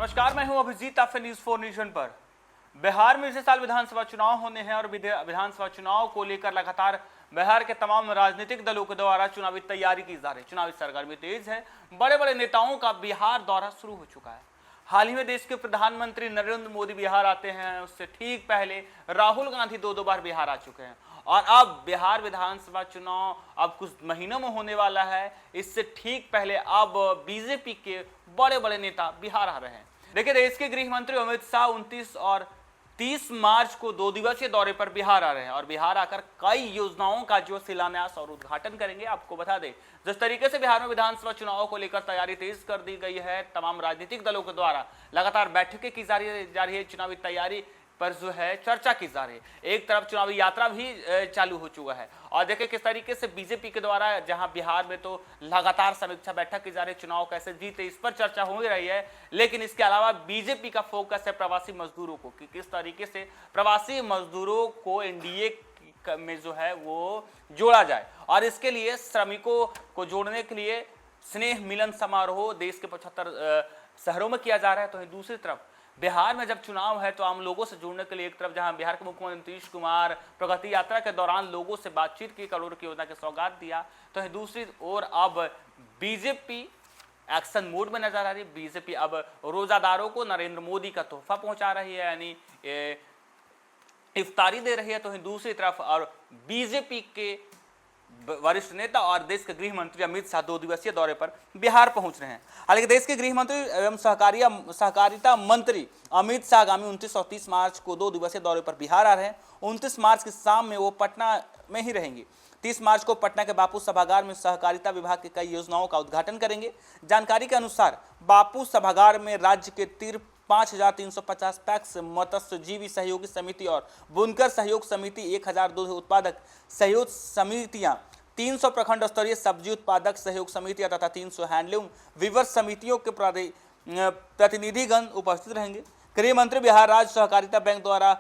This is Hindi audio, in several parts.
नमस्कार, मैं हूं अभिजीत, आपसे न्यूज 4 नेशन पर। बिहार में इस साल विधानसभा चुनाव होने हैं और विधानसभा चुनाव को लेकर लगातार बिहार के तमाम राजनीतिक दलों के द्वारा चुनावी तैयारी की जा रही है। चुनावी सरगर्मी तेज है। बड़े बड़े नेताओं का बिहार दौरा शुरू हो चुका है। हाल ही में देश के प्रधानमंत्री नरेंद्र मोदी बिहार आते हैं, उससे ठीक पहले राहुल गांधी दो बार बिहार आ चुके हैं और अब बिहार विधानसभा चुनाव अब कुछ महीनों में होने वाला है। इससे ठीक पहले अब बीजेपी के बड़े बड़े नेता बिहार आ रहे हैं। देखिए, देश के गृह मंत्री अमित शाह 29 और 30 मार्च को 2 दिवसीय दौरे पर बिहार आ रहे हैं और बिहार आकर कई योजनाओं का जो शिलान्यास और उद्घाटन करेंगे। आपको बता दें, जिस तरीके से बिहार में विधानसभा चुनाव को लेकर तैयारी तेज कर दी गई है, तमाम राजनीतिक दलों के द्वारा लगातार बैठकें की जा रही है, चुनावी तैयारी पर जो है चर्चा की जा रही है। एक तरफ चुनावी यात्रा भी चालू हो चुका है और देखिए किस तरीके से बीजेपी के द्वारा जहां बिहार में तो लगातार समीक्षा बैठक की जा रही है, चुनाव कैसे जीते इस पर चर्चा हो ही रही है। लेकिन इसके अलावा बीजेपी का फोकस है प्रवासी मजदूरों को, कि किस तरीके से प्रवासी मजदूरों को एनडीए में जो है वो जोड़ा जाए और इसके लिए श्रमिकों को जोड़ने के लिए स्नेह मिलन समारोह देश के 75 शहरों में किया जा रहा है। तो दूसरी तरफ बिहार में जब चुनाव है तो आम लोगों से जुड़ने के लिए एक तरफ जहां बिहार के मुख्यमंत्री नीतीश कुमार प्रगति यात्रा के दौरान लोगों से बातचीत की, करोड़ की योजना की सौगात दिया, तो दूसरी ओर अब बीजेपी एक्शन मोड में नजर आ रही है। बीजेपी अब रोजादारों को नरेंद्र मोदी का तोहफा पहुंचा रही है, यानी इफ्तारी दे रही है। तो दूसरी तरफ और बीजेपी के वरिष्ठ नेता और देश के गृह मंत्री अमित शाह 2 दिवसीय दौरे पर बिहार पहुंच रहे हैं। हालांकि देश के गृह मंत्री एवं सहकारिता मंत्री अमित शाह आगामी 29 और 30 मार्च को 2 दिवसीय दौरे पर बिहार आ रहे हैं। 29 मार्च की शाम में वो पटना में ही रहेंगे। 30 मार्च को पटना के बापू सभागार में सहकारिता विभाग की कई योजनाओं का उद्घाटन करेंगे। जानकारी के अनुसार बापू सभागार में राज्य के 5350 पैक्स मत्स्यजीवी सहयोगी समिति और बुनकर सहयोग समिति, 1000 दूध उत्पादक सहयोग समितियां, 300 प्रखंड स्तरीय सब्जी उत्पादक सहयोग समितियां तथा 300 हैंडलूम वीवर समितियों के प्रतिनिधिगण उपस्थित रहेंगे। गृह मंत्री बिहार राज्य सहकारिता बैंक द्वारा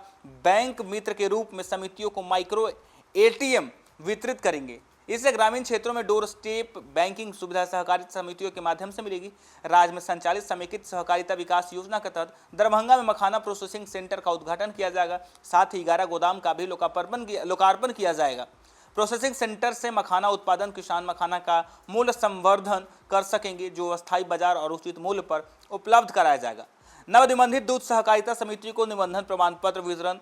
बैंक मित्र के रूप में समितियों को माइक्रो एटीएम वितरित करेंगे। इससे ग्रामीण क्षेत्रों में डोर स्टेप बैंकिंग सुविधा सहकारिता समितियों के माध्यम से मिलेगी। राज्य में संचालित समेकित सहकारिता विकास योजना के तहत दरभंगा में मखाना प्रोसेसिंग सेंटर का उद्घाटन किया जाएगा। साथ ही 11 गोदाम का भी लोकार्पण किया जाएगा। प्रोसेसिंग सेंटर से मखाना उत्पादन किसान मखाना का मूल्य संवर्धन कर सकेंगे, जो अस्थायी बाजार और उचित मूल्य पर उपलब्ध कराया जाएगा। नवनिबंधित दूध सहकारिता समिति को निबंधन प्रमाण पत्र वितरण,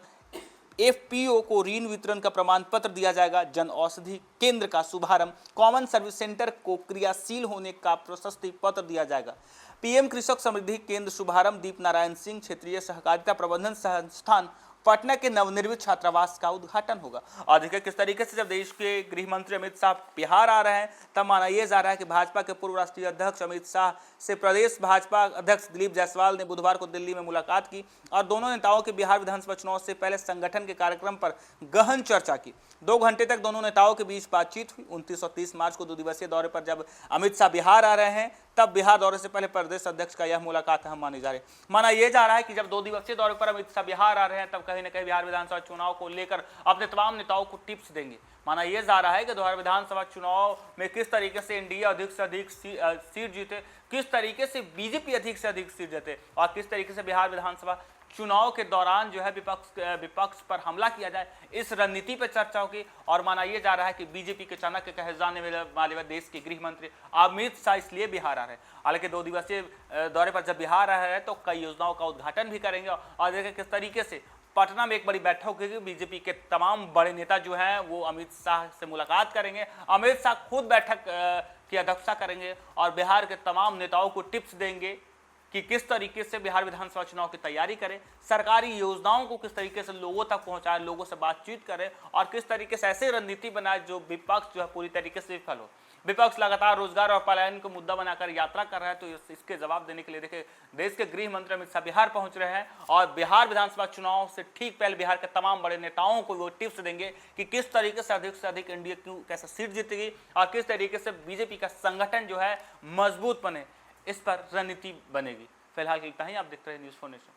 एफपीओ को ऋण वितरण का प्रमाण पत्र दिया जाएगा। जन औषधि केंद्र का शुभारंभ, कॉमन सर्विस सेंटर को क्रियाशील होने का प्रशस्ति पत्र दिया जाएगा। पीएम कृषक समृद्धि केंद्र शुभारंभ, दीप नारायण सिंह क्षेत्रीय सहकारिता प्रबंधन संस्थान पटना के नवनिर्मित छात्रावास का उद्घाटन होगा। और देखिए किस तरीके से जब देश के गृह मंत्री अमित शाह बिहार आ रहे हैं, तब माना यह जा रहा है कि भाजपा के पूर्व राष्ट्रीय अध्यक्ष अमित शाह से प्रदेश भाजपा अध्यक्ष दिलीप जायसवाल ने बुधवार को दिल्ली में मुलाकात की और दोनों नेताओं के बिहार विधानसभा चुनाव से पहले संगठन के कार्यक्रम पर गहन चर्चा की। 2 घंटे तक दोनों नेताओं के बीच बातचीत हुई। 29 और 30 मार्च को 2 दिवसीय दौरे पर जब अमित शाह बिहार आ रहे हैं, तब बिहार दौरे से पहले प्रदेश अध्यक्ष का यह मुलाकात अहम मानी जा रही है। माना यह जा रहा है कि जब 2 दिवसीय दौरे पर अमित शाह बिहार आ रहे हैं, तब कहीं न कहीं बिहार विधानसभा चुनाव को लेकर अपने तमाम नेताओं को टिप्स देंगे। माना यह जा रहा है कि बिहार विधानसभा चुनाव में किस तरीके से एनडीए अधिक से अधिक सीट जीते, किस तरीके से बीजेपी अधिक से अधिक सीट जीते और किस तरीके से बिहार विधानसभा चुनाव के दौरान जो है विपक्ष पर हमला किया जाए, इस रणनीति पर चर्चा होगी। और माना यह जा रहा है कि बीजेपी के चाणक्य कहे जाने वाले देश के गृह मंत्री अमित शाह इसलिए बिहार आ रहे हैं। हालांकि 2 दिवसीय दौरे पर जब बिहार आ रहे हैं तो कई योजनाओं का उद्घाटन भी करेंगे और देखें किस तरीके से पटना में एक बड़ी बैठक होगी। बीजेपी के तमाम बड़े नेता जो हैं वो अमित शाह से मुलाकात करेंगे। अमित शाह खुद बैठक की अध्यक्षता करेंगे और बिहार के तमाम नेताओं को टिप्स देंगे कि किस तरीके से बिहार विधानसभा चुनाव की तैयारी करें, सरकारी योजनाओं को किस तरीके से लोगों तक पहुंचाएं, लोगों से बातचीत करें और किस तरीके से ऐसे रणनीति बनाए जो विपक्ष जो है पूरी तरीके से विफल हो। विपक्ष लगातार रोजगार और पलायन को मुद्दा बनाकर यात्रा कर रहा है, तो इसके जवाब देने के लिए देखिए देश के गृह मंत्री अमित शाह बिहार पहुंच रहे हैं और बिहार विधानसभा चुनाव से ठीक पहले बिहार के तमाम बड़े नेताओं को वो टिप्स देंगे कि किस तरीके से अधिक एनडीए क्यों कैसे सीट जीतेगी और किस तरीके से बीजेपी का संगठन जो है मजबूत बने, इस पर रणनीति बनेगी। फिलहाल इतना ही। आप देखते रहे न्यूज़ 4 नेशन।